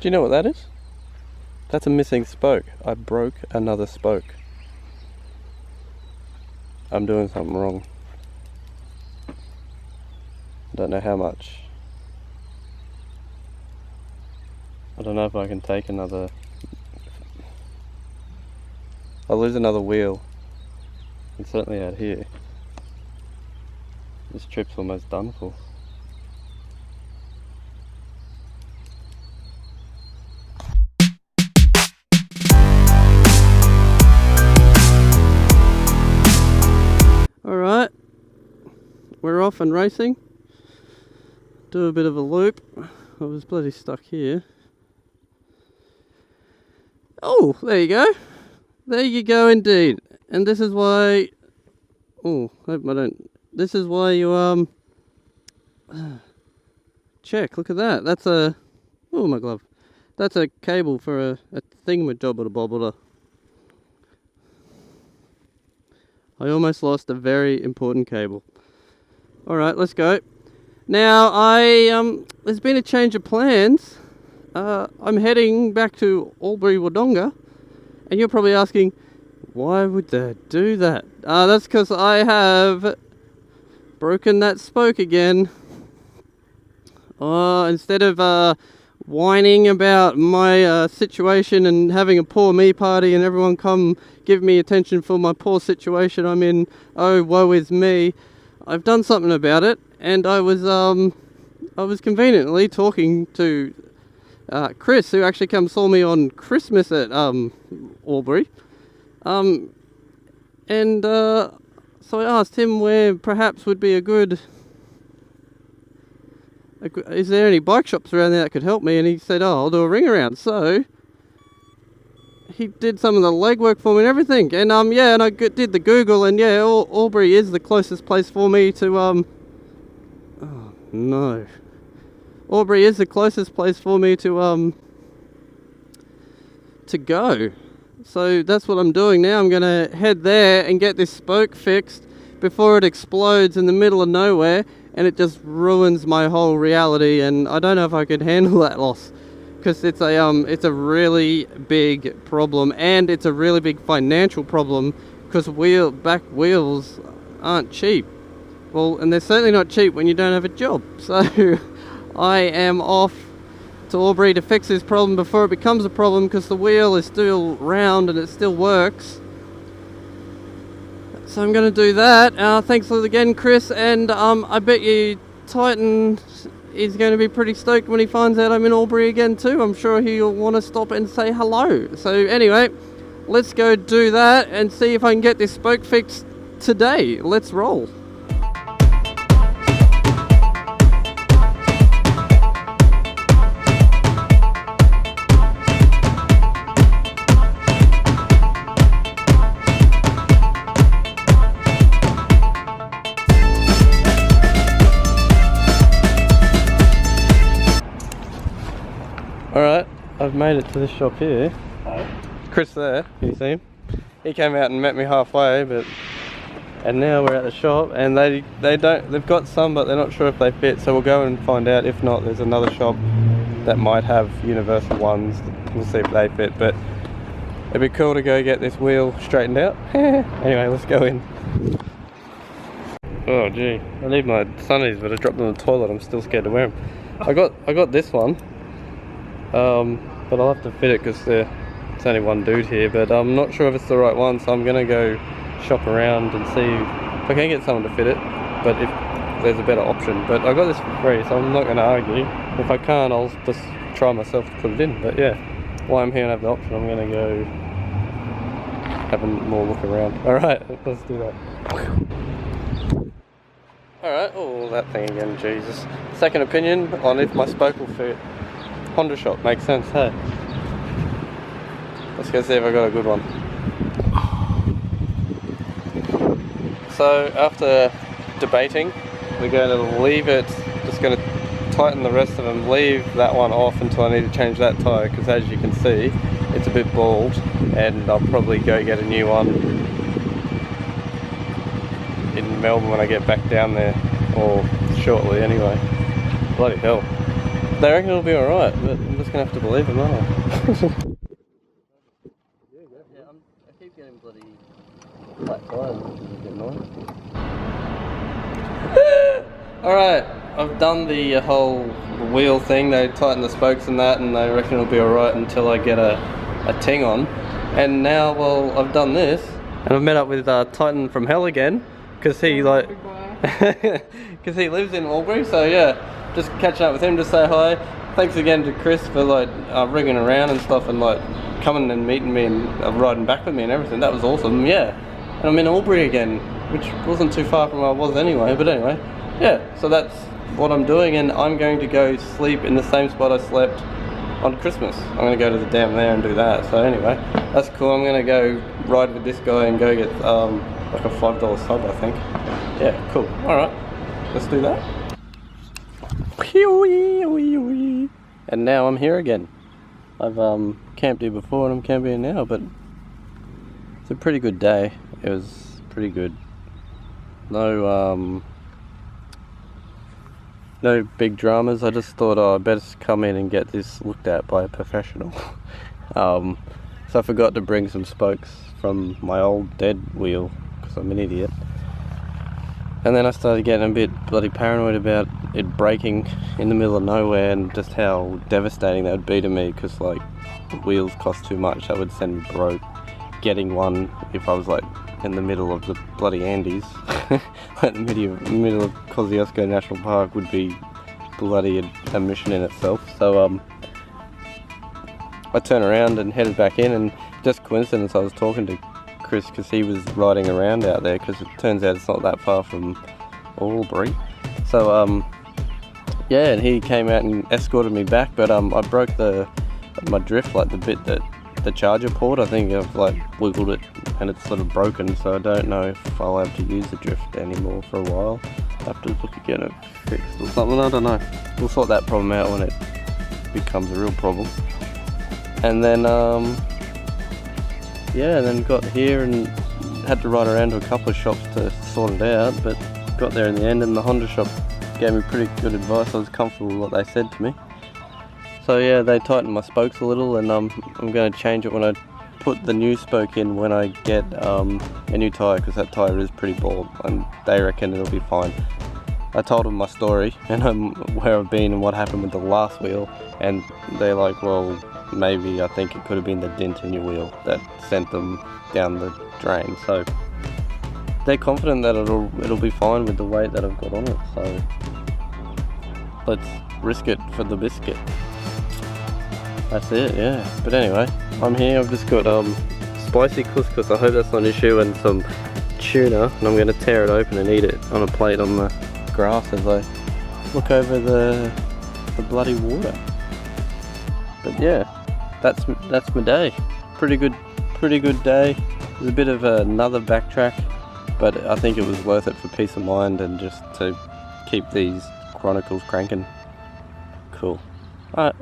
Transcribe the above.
Do you know what that is? That's a missing spoke. I broke another spoke. I'm doing something wrong. I don't know how much. I don't know if I can take another... I'll lose another wheel. And certainly out here. This trip's almost done for. Alright, we're off and racing. Do a bit of a loop. I was bloody stuck here. Oh, there you go. There you go indeed. And this is why... Oh, hope I don't... This is why you, check, look at that. That's a... Oh, my glove. That's a cable for a thingamajobber-bobber. I almost lost a very important cable. Alright, let's go. Now, there's been a change of plans. I'm heading back to Albury Wodonga. And you're probably asking, why would they do that? That's because I have broken that spoke again. Instead of whining about my situation and having a poor me party and everyone come give me attention for my poor situation I'm in, oh woe is me, I've done something about it. And I was conveniently talking to Chris, who actually come saw me on Christmas at Albury, so I asked him where perhaps would be a good, is there any bike shops around there that could help me? And he said, oh, I'll do a ring around. So he did some of the legwork for me and everything, and yeah, and I did the Google, and yeah, Albury is the closest place for me to oh no, Albury is the closest place for me to go. So that's what I'm doing now. I'm gonna head there and get this spoke fixed before it explodes in the middle of nowhere and it just ruins my whole reality, and I don't know if I could handle that loss, because it's a really big problem, and it's a really big financial problem, because back wheels aren't cheap. Well, and they're certainly not cheap when you don't have a job. So I am off to Albury to fix this problem before it becomes a problem, because the wheel is still round and it still works. So I'm going to do that. Thanks again, Chris, and I bet you Titan is going to be pretty stoked when he finds out I'm in Albury again too. I'm sure he'll want to stop and say hello. So anyway, let's go do that and see if I can get this spoke fixed today. Let's roll. Alright, I've made it to this shop here. Chris there, can you see him? He came out and met me halfway, and now we're at the shop, and they've got some, but they're not sure if they fit, so we'll go and find out. If not, there's another shop that might have universal ones. We'll see if they fit, but it'd be cool to go get this wheel straightened out. Anyway, let's go in. Oh gee, I need my sunnies, but I dropped them in the toilet. I'm still scared to wear them. I got this one. But I'll have to fit it because it's only one dude here, but I'm not sure if it's the right one, so I'm gonna go shop around and see if I can get someone to fit it, but if there's a better option. But I got this for free, so I'm not gonna argue. If I can't, I'll just try myself to put it in. But yeah, while I'm here and have the option, I'm gonna go have a more look around. Alright, let's do that. Alright, oh, that thing again, Jesus. Second opinion on if my spoke will fit. Honda shop, makes sense, hey? Let's go see if I got a good one. So, after debating, we're going to leave it, just going to tighten the rest of them, leave that one off until I need to change that tyre, because as you can see, it's a bit bald, and I'll probably go get a new one in Melbourne when I get back down there, or shortly anyway. Bloody hell. They reckon it'll be alright, but I'm just gonna have to believe them, aren't I? Yeah, I keep getting bloody flat tires, which is a bit annoying. Alright, I've done the whole wheel thing. They tighten the spokes and that, and they reckon it'll be alright until I get a ting on. And now, well, I've done this, and I've met up with Titan from Hell again, because he lives in Albury, so yeah, just catching up with him to say hi. Thanks again to Chris for like ringing around and stuff, and like coming and meeting me and riding back with me and everything. That was awesome, yeah. And I'm in Albury again, which wasn't too far from where I was anyway, but anyway, yeah, so that's what I'm doing, and I'm going to go sleep in the same spot I slept on Christmas. I'm going to go to the dam there and do that. So anyway, that's cool. I'm going to go ride with this guy and go get like a $5 sub, I think. Yeah, cool. Alright, let's do that. And now I'm here again. I've camped here before and I'm camping here now, but it's a pretty good day. It was pretty good. No big dramas. I just thought, oh, I better come in and get this looked at by a professional. So I forgot to bring some spokes from my old dead wheel because I'm an idiot. And then I started getting a bit bloody paranoid about it breaking in the middle of nowhere, and just how devastating that would be to me, because like the wheels cost too much. That would send me broke. Getting one if I was like in the middle of the bloody Andes, like the middle of Kosciuszko National Park, would be bloody a mission in itself. So I turned around and headed back in, and just coincidence I was talking to Chris because he was riding around out there, because it turns out it's not that far from Albury. So yeah, and he came out and escorted me back, but I broke my drift, like the bit that the charger port. I think I've like wiggled it and it's sort of broken, so I don't know if I'll have to use the drift anymore for a while. I have to look at getting it fixed or something, I don't know. We'll sort that problem out when it becomes a real problem. And then yeah, and then got here and had to ride around to a couple of shops to sort it out, but got there in the end, and the Honda shop gave me pretty good advice. I was comfortable with what they said to me. So yeah, they tightened my spokes a little, and I'm going to change it when I put the new spoke in, when I get a new tyre, because that tyre is pretty bald, and they reckon it'll be fine. I told them my story and where I've been and what happened with the last wheel, and they're like, well, maybe I think it could have been the dent in your wheel that sent them down the drain. So they're confident that it'll be fine with the weight that I've got on it. So let's risk it for the biscuit. That's it, yeah. But anyway, I'm here. I've just got spicy couscous. I hope that's not an issue, and some tuna, and I'm going to tear it open and eat it on a plate on the grass as I look over the bloody water. But yeah, that's my day. Pretty good day. It was a bit of another backtrack, but I think it was worth it for peace of mind and just to keep these chronicles cranking. Cool. Alright.